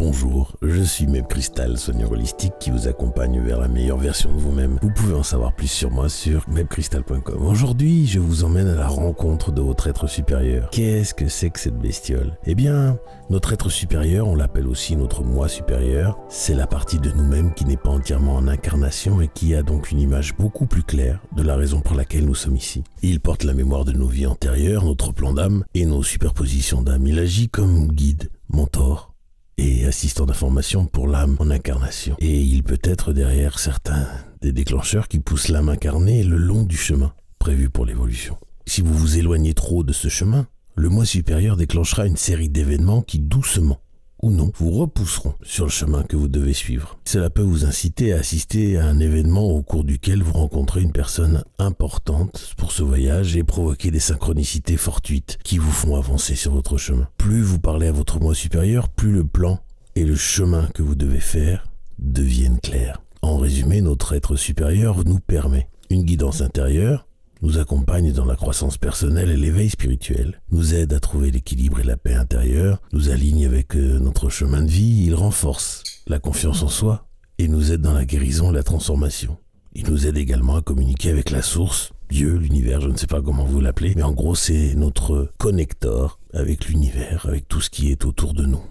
Bonjour, je suis Meb Crystal, soigneur holistique qui vous accompagne vers la meilleure version de vous-même. Vous pouvez en savoir plus sur moi sur mebcrystal.com. Aujourd'hui, je vous emmène à la rencontre de votre être supérieur. Qu'est-ce que c'est que cette bestiole? Eh bien, notre être supérieur, on l'appelle aussi notre moi supérieur, c'est la partie de nous-mêmes qui n'est pas entièrement en incarnation et qui a donc une image beaucoup plus claire de la raison pour laquelle nous sommes ici. Il porte la mémoire de nos vies antérieures, notre plan d'âme et nos superpositions d'âme. Il agit comme guide, mentor et assistant d'information pour l'âme en incarnation. Et il peut être derrière certains des déclencheurs qui poussent l'âme incarnée le long du chemin prévu pour l'évolution. Si vous vous éloignez trop de ce chemin, le moi supérieur déclenchera une série d'événements qui doucement ou non vous repousseront sur le chemin que vous devez suivre. Cela peut vous inciter à assister à un événement au cours duquel vous rencontrez une personne importante pour ce voyage et provoquer des synchronicités fortuites qui vous font avancer sur votre chemin. Plus vous parlez à votre moi supérieur, plus le plan et le chemin que vous devez faire deviennent clairs. En résumé, notre être supérieur nous permet une guidance intérieure, nous accompagne dans la croissance personnelle et l'éveil spirituel, nous aide à trouver l'équilibre et la paix intérieure, nous aligne avec notre chemin de vie, il renforce la confiance en soi et nous aide dans la guérison et la transformation. Il nous aide également à communiquer avec la source, Dieu, l'univers, je ne sais pas comment vous l'appelez, mais en gros c'est notre connecteur avec l'univers, avec tout ce qui est autour de nous.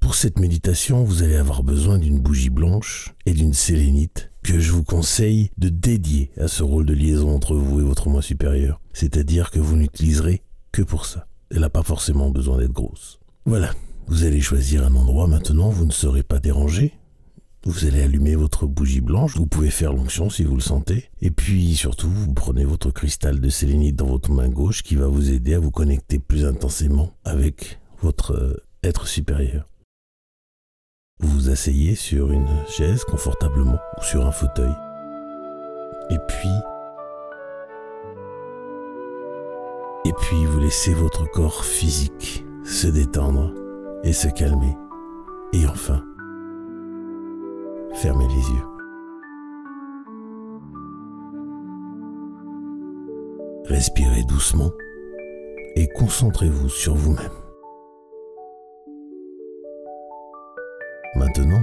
Pour cette méditation, vous allez avoir besoin d'une bougie blanche et d'une sélénite que je vous conseille de dédier à ce rôle de liaison entre vous et votre moi supérieur. C'est-à-dire que vous n'utiliserez que pour ça. Elle n'a pas forcément besoin d'être grosse. Voilà, vous allez choisir un endroit maintenant, vous ne serez pas dérangé. Vous allez allumer votre bougie blanche, vous pouvez faire l'onction si vous le sentez. Et puis surtout, vous prenez votre cristal de sélénite dans votre main gauche qui va vous aider à vous connecter plus intensément avec votre être supérieur. Vous vous asseyez sur une chaise confortablement ou sur un fauteuil. Et puis vous laissez votre corps physique se détendre et se calmer. Et enfin, fermez les yeux. Respirez doucement et concentrez-vous sur vous-même. Maintenant,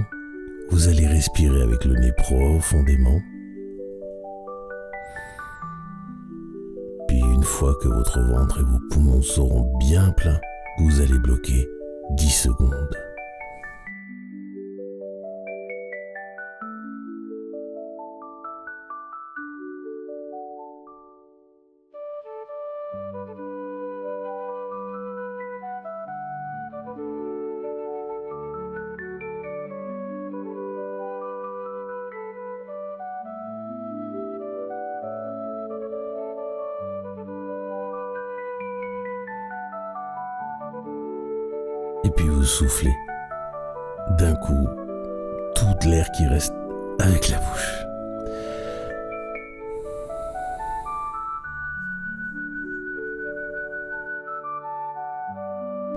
vous allez respirer avec le nez profondément. Puis une fois que votre ventre et vos poumons seront bien pleins, vous allez bloquer 10 secondes. Et puis vous soufflez. D'un coup, toute l'air qui reste avec la bouche.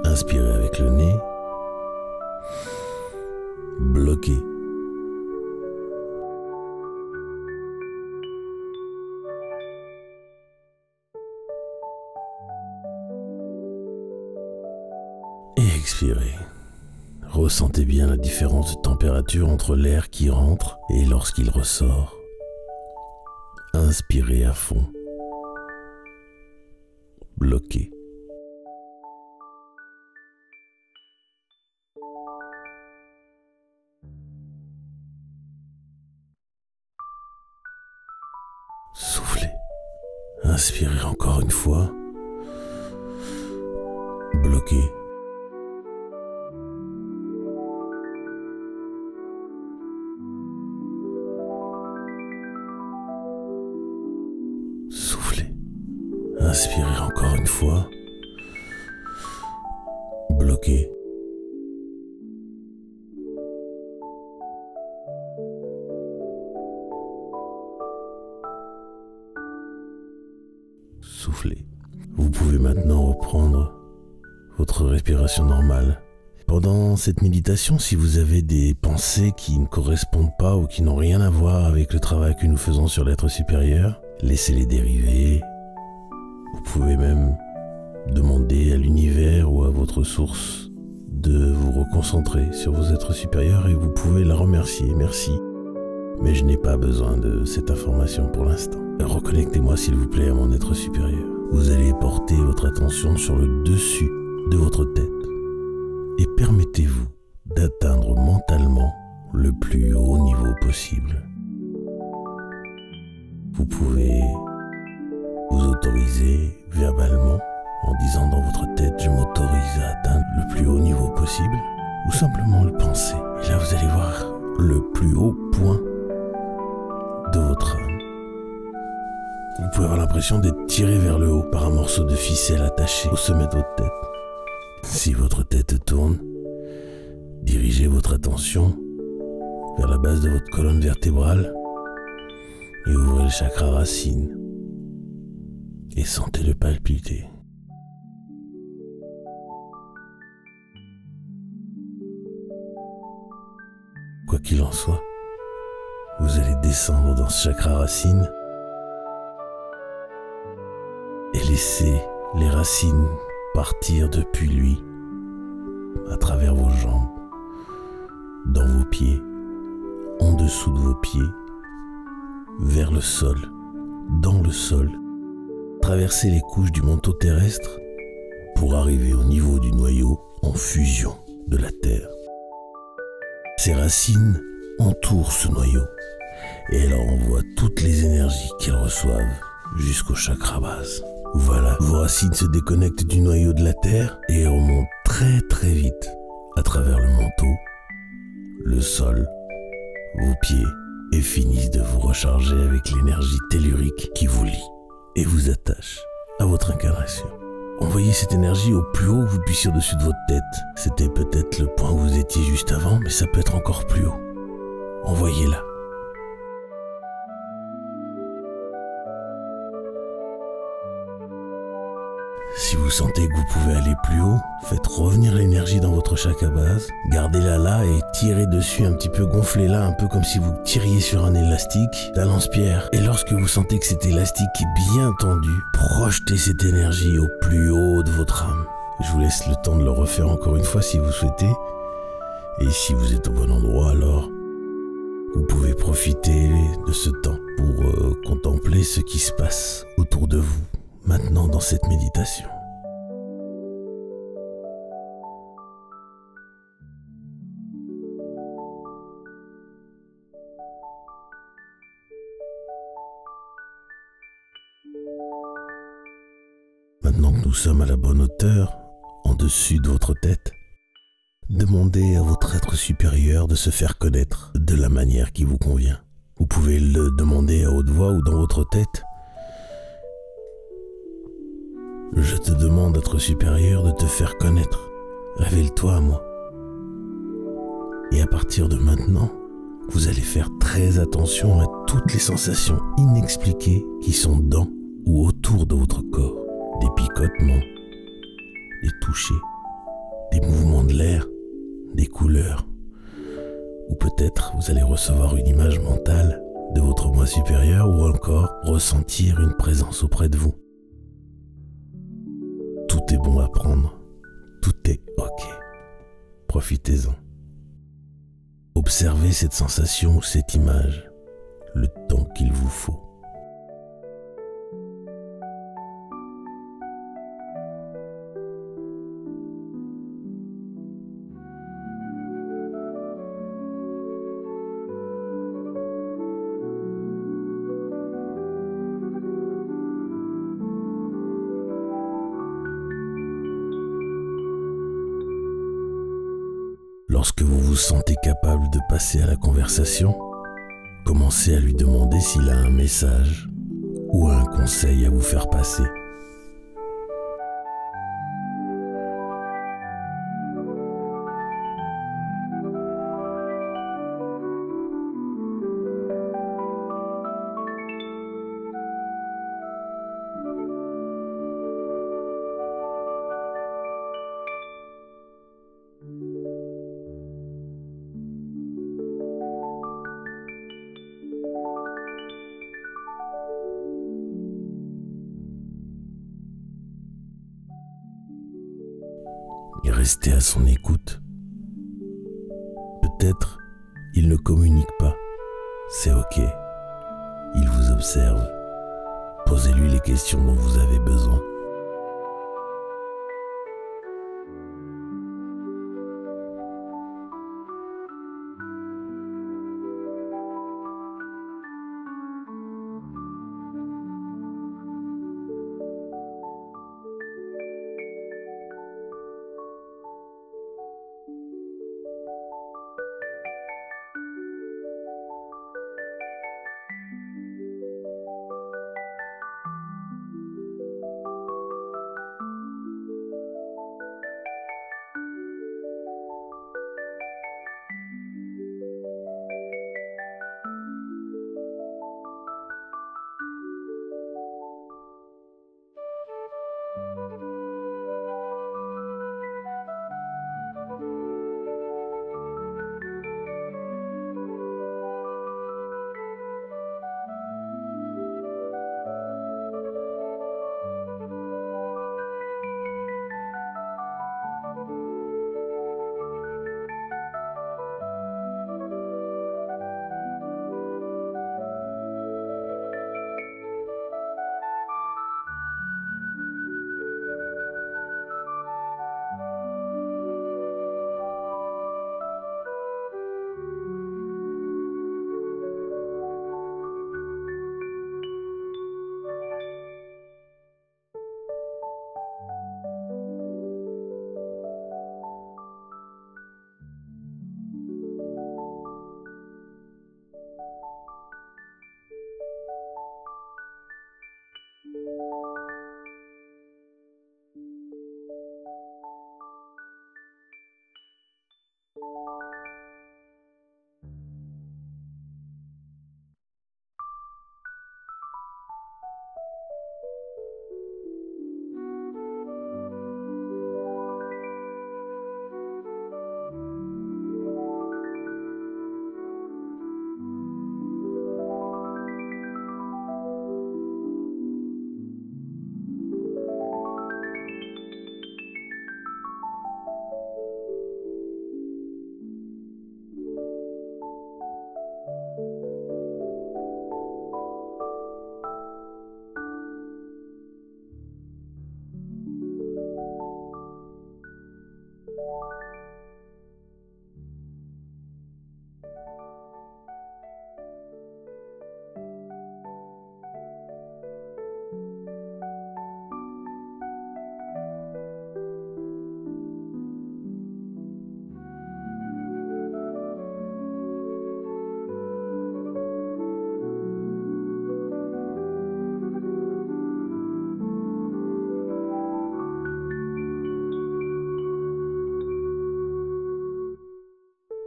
Inspirez avec le nez. Bloquez. Et expirez. Ressentez bien la différence de température entre l'air qui rentre et lorsqu'il ressort. Inspirez à fond. Bloquez. Soufflez. Inspirez encore une fois. Bloquez. Soufflez. Inspirez encore une fois. Bloquez. Soufflez. Vous pouvez maintenant reprendre votre respiration normale. Pendant cette méditation, si vous avez des pensées qui ne correspondent pas ou qui n'ont rien à voir avec le travail que nous faisons sur l'être supérieur, laissez-les dériver. Vous pouvez même demander à l'univers ou à votre source de vous reconcentrer sur vos êtres supérieurs et vous pouvez la remercier. Merci. Mais je n'ai pas besoin de cette information pour l'instant. Reconnectez-moi s'il vous plaît à mon être supérieur. Vous allez porter votre attention sur le dessus de votre tête et permettez-vous d'atteindre mentalement le plus haut niveau possible. Vous pouvez vous autoriser verbalement en disant dans votre tête « je m'autorise à atteindre le plus haut niveau possible » ou simplement le penser. Et là vous allez voir le plus haut point de votre âme. Vous pouvez avoir l'impression d'être tiré vers le haut par un morceau de ficelle attaché au sommet de votre tête. Si votre tête tourne, dirigez votre attention vers la base de votre colonne vertébrale et ouvrez le chakra racine et sentez-le palpiter. Quoi qu'il en soit, vous allez descendre dans ce chakra racine et laisser les racines partir depuis lui, à travers vos jambes, dans vos pieds, en dessous de vos pieds, vers le sol, dans le sol, traverser les couches du manteau terrestre pour arriver au niveau du noyau en fusion de la Terre. Ces racines entourent ce noyau et elles envoient toutes les énergies qu'elles reçoivent jusqu'au chakra base. Voilà, vos racines se déconnectent du noyau de la Terre et remontent très très vite à travers le manteau, le sol, vos pieds et finissent de vous recharger avec l'énergie tellurique qui vous lie et vous attache à votre incarnation. Envoyez cette énergie au plus haut que vous puissiez au-dessus de votre tête. C'était peut-être le point où vous étiez juste avant, mais ça peut être encore plus haut. Envoyez-la. Si vous sentez que vous pouvez aller plus haut, faites revenir l'énergie dans votre chakra base, gardez-la là et tirez dessus un petit peu, gonflez-la un peu comme si vous tiriez sur un élastique d'un lance-pierre. Et lorsque vous sentez que cet élastique est bien tendu, projetez cette énergie au plus haut de votre âme. Je vous laisse le temps de le refaire encore une fois si vous souhaitez. Et si vous êtes au bon endroit, alors vous pouvez profiter de ce temps pour contempler ce qui se passe autour de vous. Maintenant dans cette méditation. Maintenant que nous sommes à la bonne hauteur, en dessus de votre tête, demandez à votre être supérieur de se faire connaître de la manière qui vous convient. Vous pouvez le demander à haute voix ou dans votre tête. Je te demande, être supérieur, de te faire connaître. Révèle-toi à moi. Et à partir de maintenant, vous allez faire très attention à toutes les sensations inexpliquées qui sont dans ou autour de votre corps. Des picotements, des touchés, des mouvements de l'air, des couleurs. Ou peut-être vous allez recevoir une image mentale de votre moi supérieur ou encore ressentir une présence auprès de vous. Tout est bon à prendre, tout est ok. Profitez-en. Observez cette sensation ou cette image, le temps qu'il vous faut. Lorsque vous vous sentez capable de passer à la conversation, commencez à lui demander s'il a un message ou un conseil à vous faire passer. Restez à son écoute. Peut-être il ne communique pas. C'est ok. Il vous observe. Posez-lui les questions dont vous avez besoin.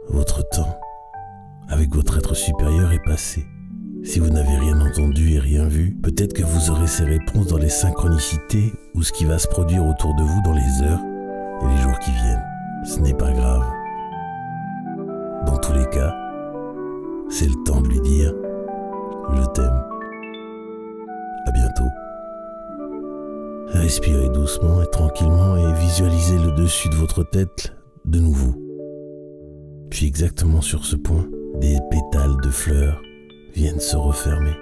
Votre temps avec votre être supérieur est passé. Si vous n'avez rien entendu et rien vu, peut-être que vous aurez ces réponses dans les synchronicités ou ce qui va se produire autour de vous dans les heures et les jours qui viennent. Ce n'est pas grave. Dans tous les cas, c'est le temps de lui dire « Je t'aime ». À bientôt. Respirez doucement et tranquillement et visualisez le dessus de votre tête de nouveau. Puis exactement sur ce point, des pétales de fleurs viennent se refermer.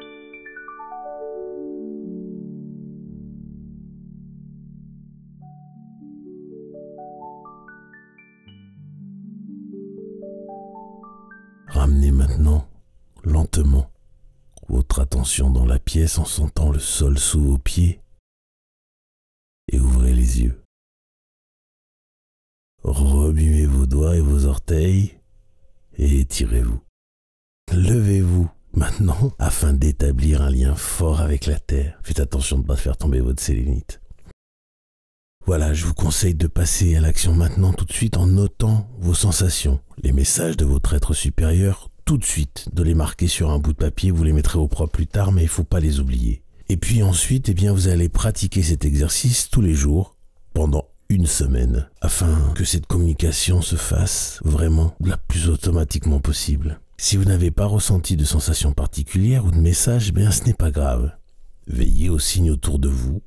Ramenez maintenant, lentement, votre attention dans la pièce en sentant le sol sous vos pieds et ouvrez les yeux. Remuez vos doigts et vos orteils et étirez-vous. Levez-vous maintenant afin d'établir un lien fort avec la terre. Faites attention de ne pas faire tomber votre sélénite. Voilà, je vous conseille de passer à l'action maintenant tout de suite en notant vos sensations, les messages de votre être supérieur, tout de suite, de les marquer sur un bout de papier, vous les mettrez au propre plus tard, mais il ne faut pas les oublier. Et puis ensuite, vous allez pratiquer cet exercice tous les jours pendant une semaine, afin que cette communication se fasse vraiment la plus automatiquement possible. Si vous n'avez pas ressenti de sensations particulières ou de messages, ce n'est pas grave. Veillez aux signes autour de vous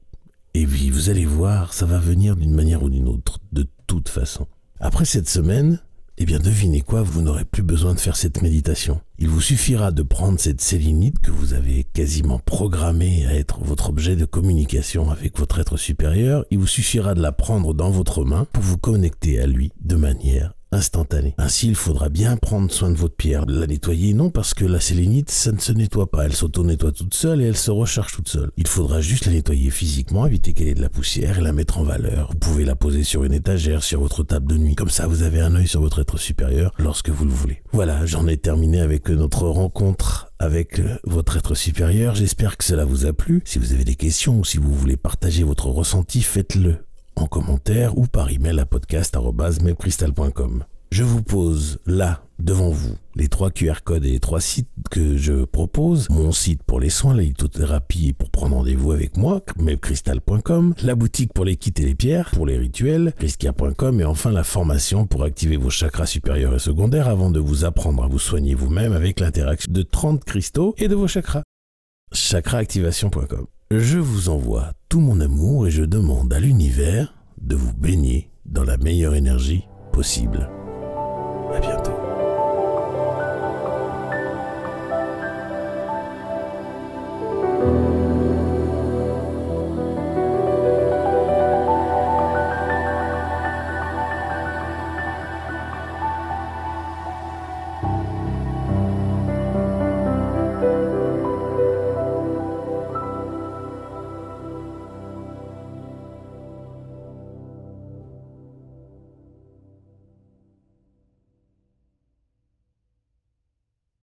Et puis, vous allez voir, ça va venir d'une manière ou d'une autre, de toute façon. Après cette semaine, eh bien, devinez quoi, vous n'aurez plus besoin de faire cette méditation. Il vous suffira de prendre cette sélénite que vous avez quasiment programmée à être votre objet de communication avec votre être supérieur. Il vous suffira de la prendre dans votre main pour vous connecter à lui de manière instantanée. Ainsi, il faudra bien prendre soin de votre pierre. La nettoyer, non, parce que la sélénite, ça ne se nettoie pas. Elle s'auto-nettoie toute seule et elle se recharge toute seule. Il faudra juste la nettoyer physiquement, éviter qu'elle ait de la poussière et la mettre en valeur. Vous pouvez la poser sur une étagère, sur votre table de nuit. Comme ça, vous avez un œil sur votre être supérieur lorsque vous le voulez. Voilà, j'en ai terminé avec notre rencontre avec votre être supérieur. J'espère que cela vous a plu. Si vous avez des questions ou si vous voulez partager votre ressenti, faites-le en commentaire ou par email à podcast@mepcrystal.com. Je vous pose là, devant vous, les 3 QR codes et les 3 sites que je propose. Mon site pour les soins, la lithothérapie et pour prendre rendez-vous avec moi, mepcrystal.com. La boutique pour les kits et les pierres, pour les rituels, chriscare.com. Et enfin, la formation pour activer vos chakras supérieurs et secondaires avant de vous apprendre à vous soigner vous-même avec l'interaction de 30 cristaux et de vos chakras. chakraactivation.com. Je vous envoie tout mon amour et je demande à l'univers de vous baigner dans la meilleure énergie possible. À bientôt.